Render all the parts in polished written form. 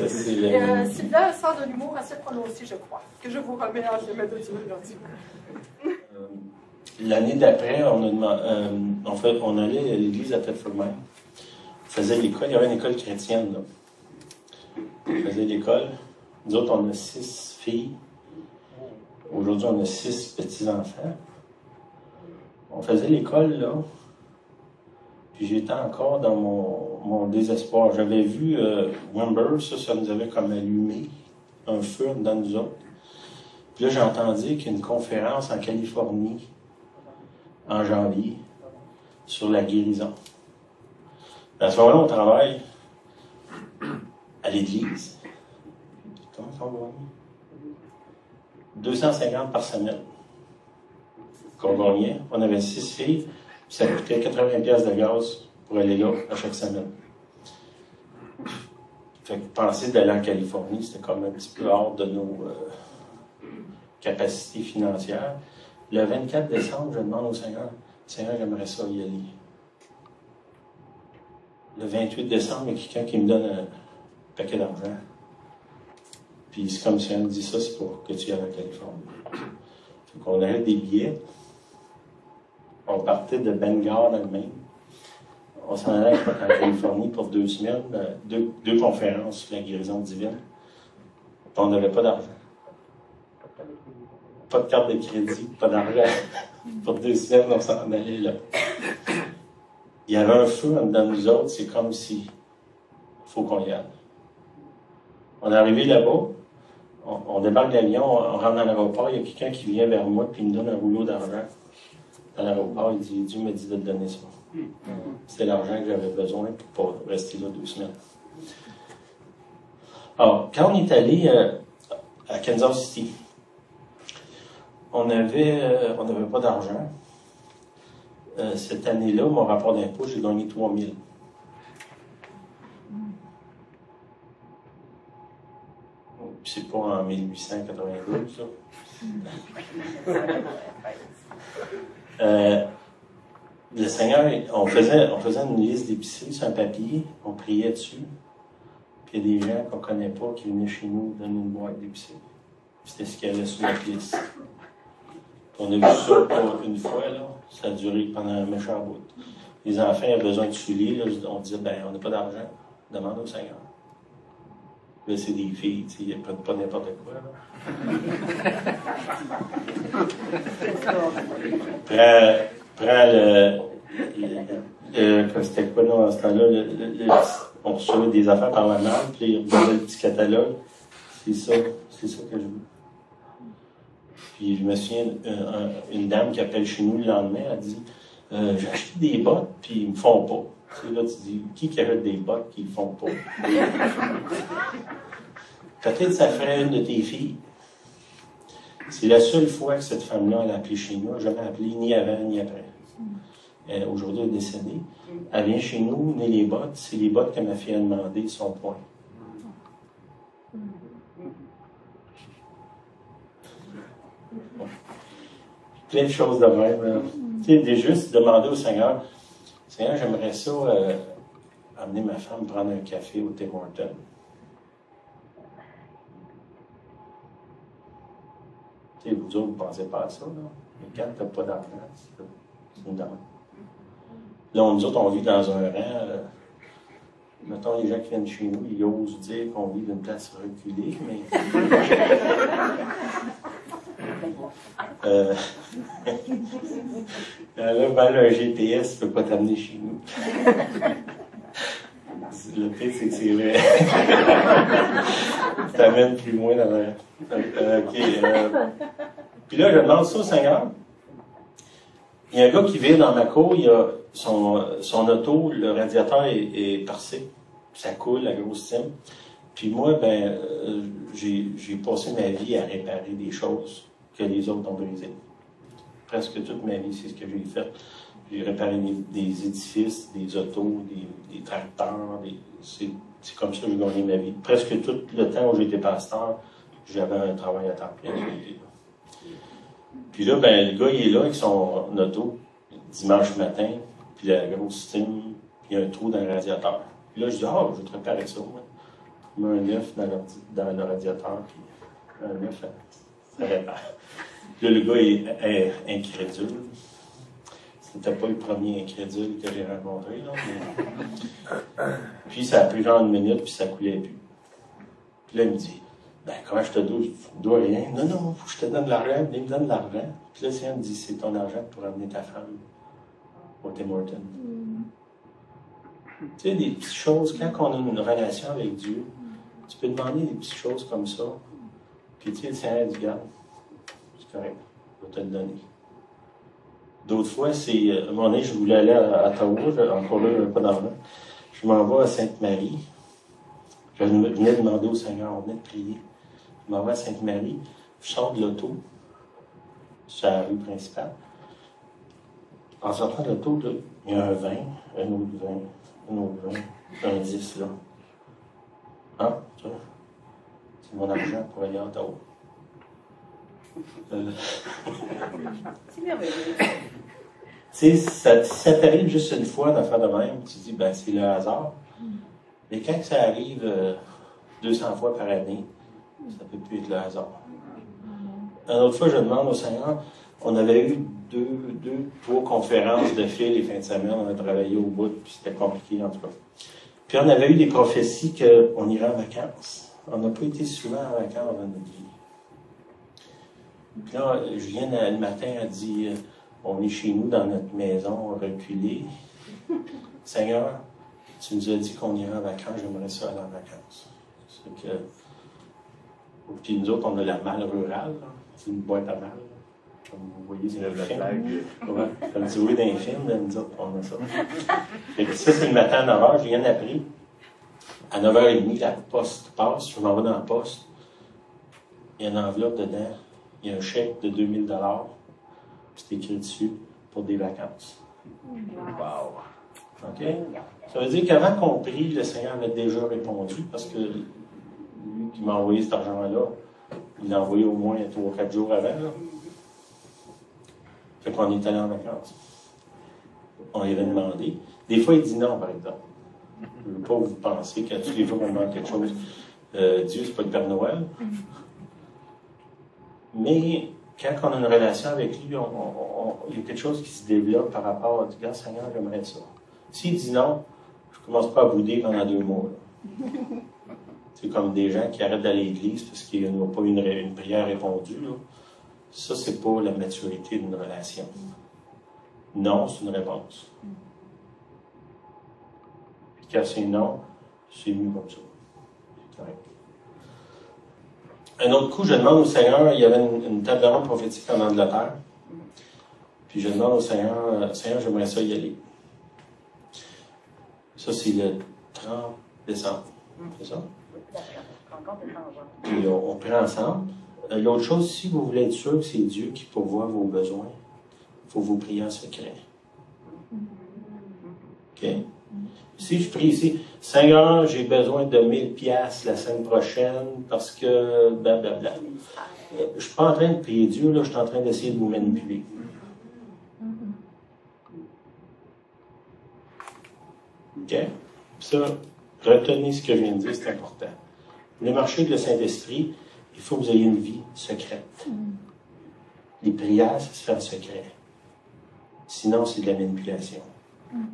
Sylvia a un sens de l'humour assez prononcé, je crois, que je vous remets en chemin de divertissement. L'année d'après, on allait à l'église à Thetford-Mine. On faisait l'école, il y avait une école chrétienne, là. On faisait l'école. Nous autres, on a 6 filles. Aujourd'hui, on a 6 petits-enfants. On faisait l'école, là. Puis j'étais encore dans mon désespoir. J'avais vu Wimber, ça nous avait comme allumé un feu dans nous autres. Puis là, j'ai entendu qu'il y a une conférence en Californie, en janvier, sur la guérison. À ce moment-là, on travaille à l'église. Comment on gagne? 250 par semaine qu'on gagnait. On avait 6 filles. Ça coûtait 80$ de gaz pour aller là à chaque semaine. Fait que penser d'aller en Californie, c'était quand même un petit peu hors de nos capacités financières. Le 24 décembre, je demande au Seigneur, Seigneur, j'aimerais ça y aller. Le 28 décembre, il y a quelqu'un qui me donne un paquet d'argent. Puis c'est comme si on me dit ça, c'est pour que tu ailles en Californie. Fait qu'on arrête des billets. On partait de Bangor, Allemagne. On s'en allait en Californie pour 2 semaines, deux conférences sur la guérison divine. Puis on n'avait pas d'argent. Pas de carte de crédit, pas d'argent. Pour 2 semaines, on s'en allait là. Il y avait un feu en dedans de nous autres, c'est comme si faut qu'on y aille. On est arrivé là-bas, on débarque l'avion, on rentre dans l'aéroport, il y a quelqu'un qui vient vers moi et il me donne un rouleau d'argent. Dans l'aéroport, il dit, Dieu m'a dit de te donner ça. C'est l'argent que j'avais besoin pour pas rester là 2 semaines. Alors, quand on est allé à Kansas City, on n'avait pas d'argent. Cette année-là, mon rapport d'impôt, j'ai gagné 3000. C'est pas en 1892, ça. Le Seigneur, on faisait une liste d'épiceries sur un papier, on priait dessus, puis il y a des gens qu'on ne connaît pas qui venaient chez nous donner une boîte d'épicerie. C'était ce qu'il y avait sur notre liste. On a vu ça pour une fois, là, ça a duré pendant un méchant bout. Les enfants avaient besoin de souliers, là, on disait, ben, on n'a pas d'argent, demande au Seigneur. Là, c'est des filles, tu sais, ils ne prennent pas n'importe quoi, là. Prends c'était quoi, non, à ce temps-là, on recevait des affaires par la main, puis ils regardaient le petit catalogue. C'est ça que je veux. Puis je me souviens, une dame qui appelle chez nous le lendemain, elle dit, j'ai acheté des bottes, puis ils me font pas. Tu sais, là, tu dis, qui achète des bottes qui ne font pas? Peut-être que ça ferait une de tes filles. C'est la seule fois que cette femme-là, elle a appelé chez nous. Elle n'a jamais appelé, ni avant, ni après. Aujourd'hui, elle est décédée. Elle vient chez nous, met les bottes. C'est les bottes que ma fille a demandé, son point. Plein de choses de même. Tu sais, juste demander au Seigneur, Seigneur, j'aimerais ça amener ma femme prendre un café au Tim Hortons. Tu sais, vous autres, vous ne pensez pas à ça, là. Mais quand tu n'as pas d'argent, c'est une demande. Là, nous autres, on vit dans un rang. Mettons, les gens qui viennent chez nous, ils osent dire qu'on vit d'une place reculée, mais... là, ben, un GPS ne peut pas t'amener chez nous. Le pire, c'est que c'est vrai. Tu t'amènes plus loin dans la... Puis là, je demande ça au Seigneur. Il y a un gars qui vit dans ma cour, il a son auto, le radiateur est percé. Ça coule, la grosse cime. Puis moi, ben, j'ai passé ma vie à réparer des choses que les autres ont brisées. Presque toute ma vie, c'est ce que j'ai fait. J'ai réparé des édifices, des autos, des tracteurs. C'est comme ça que j'ai gagné ma vie. Presque tout le temps où j'étais pasteur, j'avais un travail à temps plein. Puis là, ben, le gars, il est là avec son auto, dimanche matin, puis la grosse steam, puis il y a un trou dans le radiateur. Puis là, je dis, je vais te réparer ça, moi. Tu mets un œuf dans le radiateur, puis un œuf, ça répare. Là, le gars est incrédule. C'était pas le premier incrédule que j'ai rencontré, là, mais... Puis ça a pris genre une minute, puis ça coulait plus. Puis là, il me dit, ben, comment je te dois? Je ne dois rien. Non, non, faut que je te donne de l'argent. Il me donne de l'argent. Puis là, il me dit, c'est ton argent pour amener ta femme au Tim Hortons. Tu sais, des petites choses, quand on a une relation avec Dieu, tu peux demander des petites choses comme ça. Puis tu sais, le Seigneur dit, regarde, c'est correct, je vais te le donner. D'autres fois, c'est, à un moment donné, je voulais aller à Ottawa, encore là, pas d'argent. Je m'en vais à Sainte-Marie. Je venais de demander au Seigneur, on venait de prier. Je m'en vais à Sainte-Marie, je sors de l'auto, sur la rue principale. En sortant de l'auto, il y a un 20, un autre 20, un autre 20, un 10 là. Ah, ça, c'est mon argent pour aller à Ottawa. C'est merveilleux. Tu sais, ça t'arrive juste une fois d'affaire de même, tu te dis, ben, c'est le hasard. Mais quand ça arrive 200 fois par année, ça ne peut plus être le hasard. Une autre fois, je demande au Seigneur, on avait eu deux, trois conférences de fil les fins de semaine, on a travaillé au bout, puis c'était compliqué en tout cas. Puis on avait eu des prophéties qu'on irait en vacances. On n'a pas été souvent en vacances dans notre vie. Puis là, Julien, le matin, a dit, on est chez nous dans notre maison reculée. Seigneur, tu nous as dit qu'on irait en vacances, j'aimerais ça aller en vacances. C'est que... Puis nous autres, on a la malle rurale, là. C'est une boîte à malle. Comme vous voyez, c'est le film. Ouais. Comme tu vois dans les films, là, nous autres, on a ça. Et puis ça, c'est le matin à 9h, je viens d'appris. À 9h30, la poste passe, je m'en vais dans la poste. Il y a une enveloppe dedans, il y a un chèque de 2000 $, puis c'est écrit dessus, pour des vacances. Wow! OK? Ça veut dire qu'avant qu'on prie, le Seigneur avait déjà répondu, parce que lui qui m'a envoyé cet argent-là, il l'a envoyé au moins 3 ou 4 jours avant. Là. Fait qu'on est allé en vacances. On lui avait demandé. Des fois, il dit non, par exemple. Je ne veux pas vous penser qu'à toutes les fois qu'on demande quelque chose, Dieu, c'est pas le Père Noël. Mais quand on a une relation avec lui, il y a quelque chose qui se développe par rapport à dire, Seigneur, j'aimerais ça. S'il dit non, je ne commence pas à bouder pendant 2 mois. C'est comme des gens qui arrêtent d'aller à l'église parce qu'ils n'ont pas une prière répondue. Là. Ça, c'est pas la maturité d'une relation. Non, c'est une réponse. Puis quand c'est non, c'est mieux comme ça. C'est correct. Un autre coup, je demande au Seigneur, il y avait une table ronde prophétique en Angleterre. Puis je demande au Seigneur, Seigneur, j'aimerais ça y aller. Ça, c'est le 30 décembre. C'est ça? Puis on prie ensemble. L'autre chose, si vous voulez être sûr que c'est Dieu qui pourvoit vos besoins, il faut vous prier en secret. OK? Si je prie ici, Seigneur, j'ai besoin de 1000 piastres la semaine prochaine parce que blablabla. Je ne suis pas en train de prier Dieu, là, je suis en train d'essayer de vous manipuler. OK? Ça, retenez ce que je viens de dire, c'est important. Le marché de le Saint-Esprit, il faut que vous ayez une vie secrète. Les prières, ça se fait en secret. Sinon, c'est de la manipulation.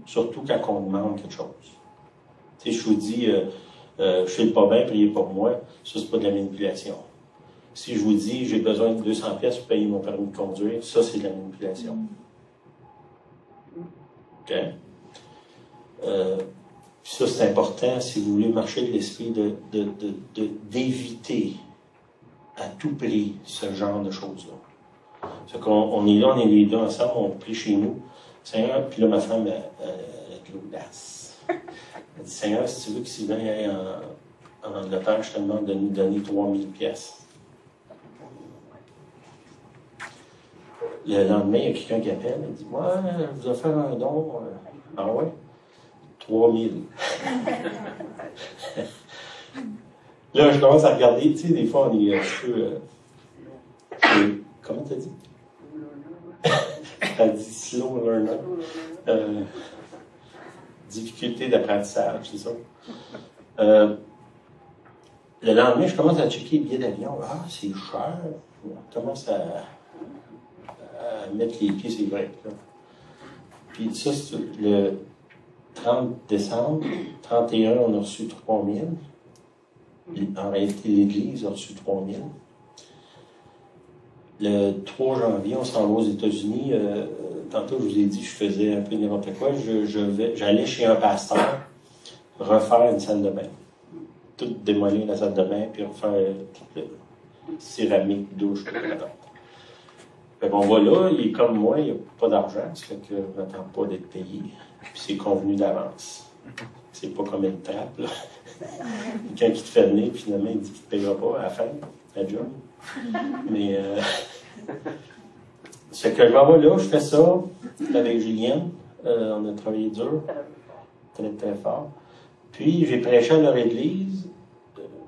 Surtout quand on demande quelque chose. Tu sais, je vous dis, je ne fais pas bien, priez pour moi, ça, c'est pas de la manipulation. Si je vous dis, j'ai besoin de 200 pièces pour payer mon permis de conduire, ça, c'est de la manipulation. OK? Ça, c'est important, si vous voulez marcher de l'esprit, d'éviter à tout prix ce genre de choses-là. C'est qu'on est là, on est les deux ensemble, on prie chez nous. Seigneur, puis là, ma femme, elle a de l'audace. Elle dit, Seigneur, si tu veux que Sylvain aille en Angleterre, je te demande de nous donner 3000 pièces. Le lendemain, il y a quelqu'un qui appelle, elle dit, moi, je vous ai fait un don. Ah ouais? 3000. Là, je commence à regarder, tu sais, des fois, on est un peu... comment t'as dit? Elle dit slow learner. Difficulté d'apprentissage, c'est ça. le lendemain, je commence à checker les billets d'avion. Ah, c'est cher. Je commence à mettre les pieds sur les breaks. Là. Puis ça, c'est le 30 décembre, 31, on a reçu 3 000. En réalité, l'Église a reçu 3 000. Le 3 janvier, on s'en va aux États-Unis. Tantôt, je vous ai dit, je faisais un peu n'importe quoi. J'allais chez un pasteur refaire une salle de bain. Tout démolir la salle de bain, puis refaire toute la céramique, douche, tout là-dedans. Fait qu'on va là, il est comme moi, il n'y a pas d'argent, ça fait que je n'attends pas d'être payé. Puis c'est convenu d'avance. C'est pas comme une trappe, là. Quelqu'un qui te fait venir, puis finalement, il dit qu'il ne te payera pas à la fin, la job. Mais, ça fait que je vais là, je fais ça avec Julienne. On a travaillé dur, très, très fort. Puis, j'ai prêché à leur église,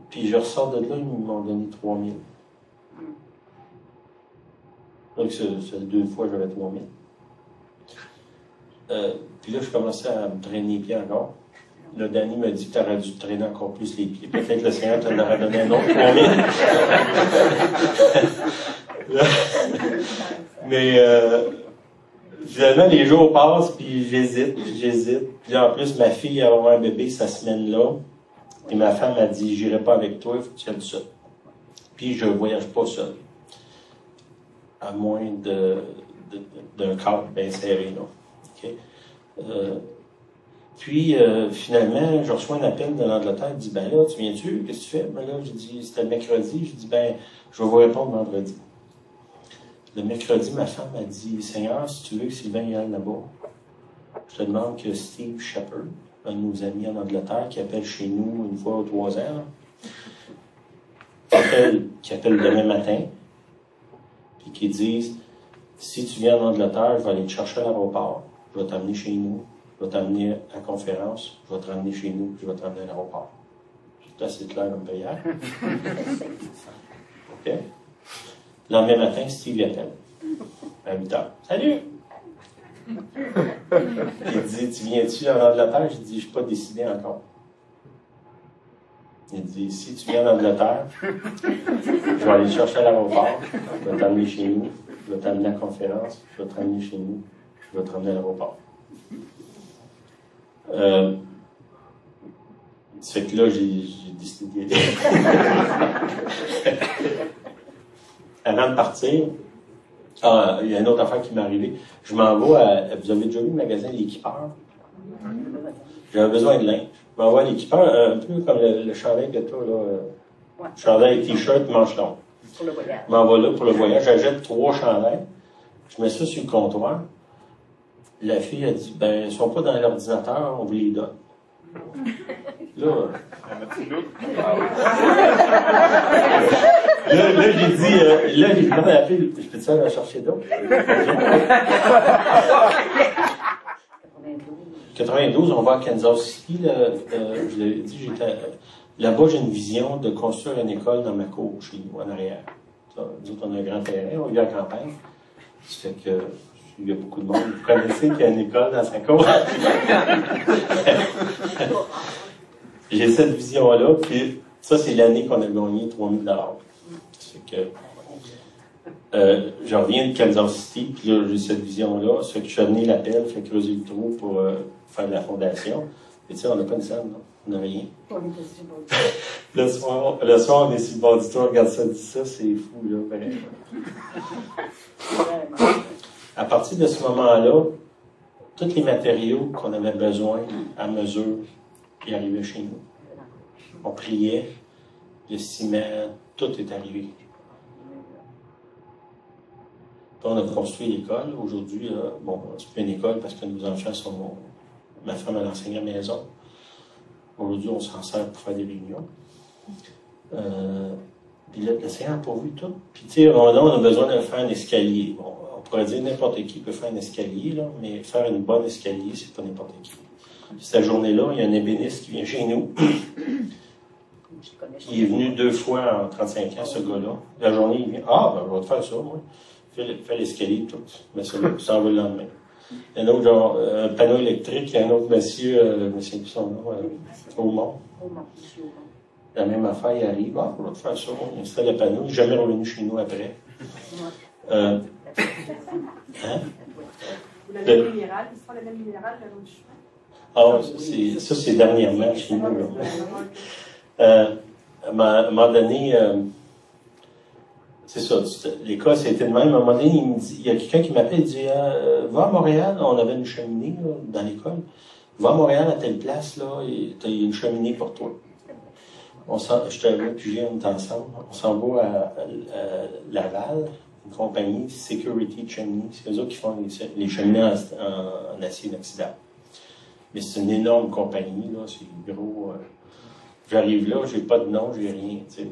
puis je ressors de là, ils m'ont donné 3 000. Donc, c'est 2 fois, j'avais 3 000. Puis là, je commençais à me traîner les pieds encore. Là, Danny m'a dit que tu aurais dû te traîner encore plus les pieds. Peut-être le Seigneur te l'aurait donné un autre 3 000. Mais finalement, les jours passent, puis j'hésite. Puis en plus, ma fille a avoir un bébé cette semaine-là. Et ma femme m'a dit, j'irai pas avec toi, il faut que tu ailles seul. Puis je voyage pas seul. À moins d'un cadre bien serré, là. Okay? Puis, finalement, je reçois un appel de l'Angleterre, il dit, ben là, tu viens-tu? Qu'est-ce que tu fais? Ben là, j'ai dit, c'était mercredi. Je dis, ben, je vais vous répondre vendredi. Le mercredi, ma femme m'a dit, Seigneur, si tu veux que Sylvain y aille là-bas, je te demande que Steve Shepherd, un de nos amis en Angleterre, qui appelle chez nous une fois ou 3 ans, qui appelle demain matin, puis qui dise, si tu viens en Angleterre, je vais aller te chercher à l'aéroport, je vais t'amener chez nous, je vais t'amener à la conférence, je vais te ramener chez nous, puis je vais te ramener à l'aéroport. C'est assez clair comme prière. OK? Le lendemain matin, Steve l'appelle. À 8 heures. Salut! Il dit, tu viens-tu en Angleterre? Je dis, je ne suis pas décidé encore. Il dit, si tu viens en Angleterre, je vais aller te chercher à l'aéroport, je vais t'amener chez nous, je vais t'amener à la conférence, je vais te ramener chez nous, je vais te ramener à l'aéroport. Ça fait que là, j'ai décidé d'y aller. Avant de partir, il y a une autre affaire qui m'est arrivée. Je m'en vais à... Vous avez déjà vu le magasin L'Équipeur? J'avais besoin de linge. Je m'en vais à L'Équipeur, un peu comme le chandail que tu as, là. Chandail, t-shirt, manche longue. Pour le voyage. Je m'en vais là pour le voyage. J'achète 3 chandails. Je mets ça sur le comptoir. La fille a dit, ben, ils ne sont pas dans l'ordinateur, on vous les donne. Là, j'ai dit, j'ai demandé à la fille, je peux-tu aller en chercher d'autres? 92, on va à Kansas City. Je l'ai dit, là-bas, j'ai une vision de construire une école dans ma cour, chez nous, en arrière. Nous autres, on a un grand terrain, on vit en campagne. Ça fait que il y a beaucoup de monde. Vous connaissez qu'il y a une école dans sa cour? J'ai cette vision-là, puis ça, c'est l'année qu'on a gagné 3 000 $. Ça fait que je reviens de Kansas City, puis là, j'ai cette vision-là. Ça fait que je suis venu l'appel, fait creuser le trou pour faire de la fondation. Et tu sais, on n'a pas une scène, non? On n'a rien. Le soir, on est sur le bord du toit, regarde ça, dit ça, c'est fou, là, vraiment. À partir de ce moment-là, tous les matériaux qu'on avait besoin à mesure, ils arrivaient chez nous. On priait, le ciment, tout est arrivé. Puis on a construit l'école. Aujourd'hui, bon, c'est plus une école parce que nos enfants sont... Ma femme, elle enseigne à la maison. Aujourd'hui, on s'en sert pour faire des réunions. Puis le Seigneur a pourvu tout. Puis tu sais, on a besoin de faire un escalier. Bon, on pourrait dire n'importe qui peut faire un escalier, là, mais faire une bonne escalier, c'est pas n'importe qui. Puis cette journée-là, il y a un ébéniste qui vient chez nous, qui est venu 2 fois en 35 ans, ce gars-là. La journée, il vient, ben, je vais te faire ça, moi. Fais l'escalier, tout. Mais ça s'en va le lendemain. Il y a un autre, genre, un panneau électrique, il y a un autre monsieur, monsieur qui son nom, Aumont. La même affaire, il arrive, on va te faire ça, on installe le panneau, il n'est jamais revenu chez nous après. Hein? La laine minérale, l'histoire de la laine minérale, le long du chemin. Ah, ça, c'est dernièrement chez nous. À un moment donné, c'est ça, l'école, c'était de même. À un moment donné, il y a quelqu'un qui m'appelle, il dit va à Montréal, on avait une cheminée là, dans l'école. Va à Montréal à telle place, là, il y a une cheminée pour toi. Je te vois, puis on est ensemble. On s'en va à Laval, une compagnie, Security Chimney. C'est eux autres qui font les cheminées en acier inoxydable. Mais c'est une énorme compagnie, là, c'est gros. J'arrive là, j'ai pas de nom, j'ai rien, tu sais.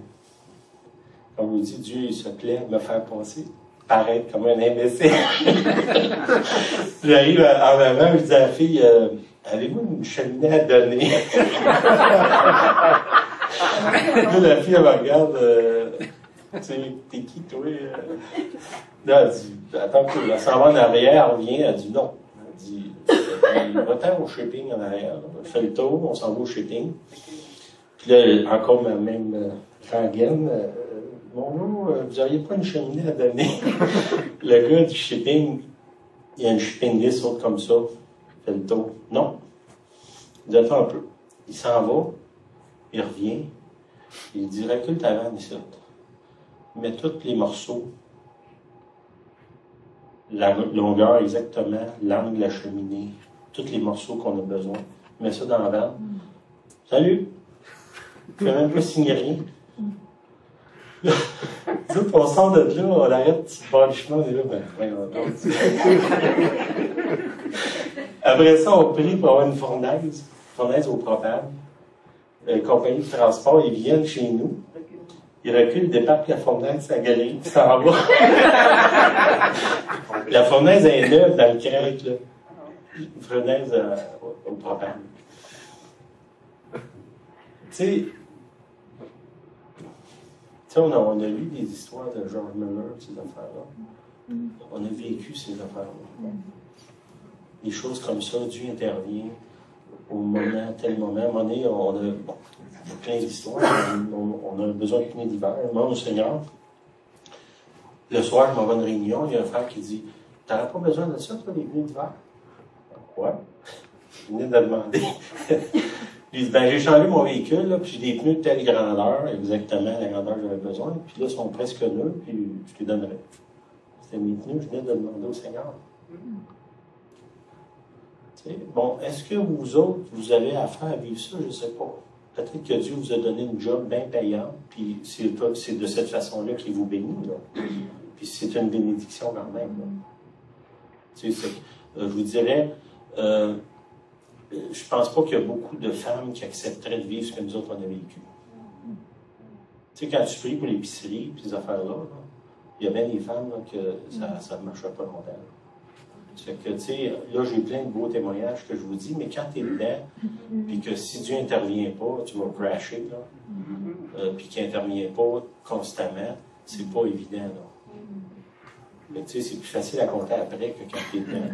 Comme vous dites, Dieu, il se plaît de me faire passer, paraître comme un imbécile. J'arrive en avant, je dis à la fille, avez-vous une cheminée à donner? Là, la fille, elle me regarde, tu sais, t'es qui, toi? Là, elle dit, attends, elle s'en va en arrière, elle revient, elle dit non. Elle dit, va-t'en au shipping en arrière, on fait le tour, on s'en va au shipping. Puis là, encore ma même rengaine, bonjour, vous n'auriez pas une cheminée à donner? Le gars du shipping, il y a une shipping list autre comme ça, fait le tour. Non. Il attend un peu. Il s'en va, il revient, il dit recule ta vanne ici. Mets tous les morceaux, la longueur exactement, l'angle de la cheminée, tous les morceaux qu'on a besoin. Mets ça dans la vanne. Salut! Je ne fais même pas signer rien. On sort de là, on arrête sur le bord du chemin, on est là, ben, voyons donc. Après ça, on prie pour avoir une fournaise au propane. Compagnie de transport, ils viennent chez nous. Ils reculent, départent la fournaise à la galerie, puis ça en va. La fournaise est neuve dans le crête, là. Une fournaise au propane. Tu sais, on a lu des histoires de George Miller, ces affaires-là. On a vécu ces affaires-là. Des choses comme ça, Dieu intervient au moment, tel moment. À un moment donné, on a plein d'histoires. On a besoin de pneus d'hiver. Moi, au Seigneur, le soir, je m'en vais à une réunion, il y a un frère qui dit t'aurais pas besoin de ça, toi, les pneus d'hiver? Quoi? Je venais de demander. Il dit, ben, j'ai changé mon véhicule, là, puis j'ai des pneus de telle grandeur, exactement la grandeur que j'avais besoin, puis là, ils sont presque neufs, puis je te donnerai. C'était mes pneus, je venais de demander au Seigneur. Bon, est-ce que vous autres, vous avez affaire à vivre ça? Je ne sais pas. Peut-être que Dieu vous a donné une job bien payante, puis c'est de cette façon-là qu'il vous bénit, là. Puis c'est une bénédiction quand même, là. Je vous dirais, je pense pas qu'il y a beaucoup de femmes qui accepteraient de vivre ce que nous autres, on a vécu. Tu sais, quand tu pries pour l'épicerie, puis ces affaires-là, il y a bien des femmes là, que ça ne marchera pas longtemps. Ça fait que, tu sais, là, j'ai plein de beaux témoignages que je vous dis, mais quand tu es dedans, puis que si Dieu n'intervient pas, tu vas crasher, là, puis qu'il n'intervient pas constamment, c'est pas évident, là. Mais tu sais, c'est plus facile à compter après que quand tu es dedans.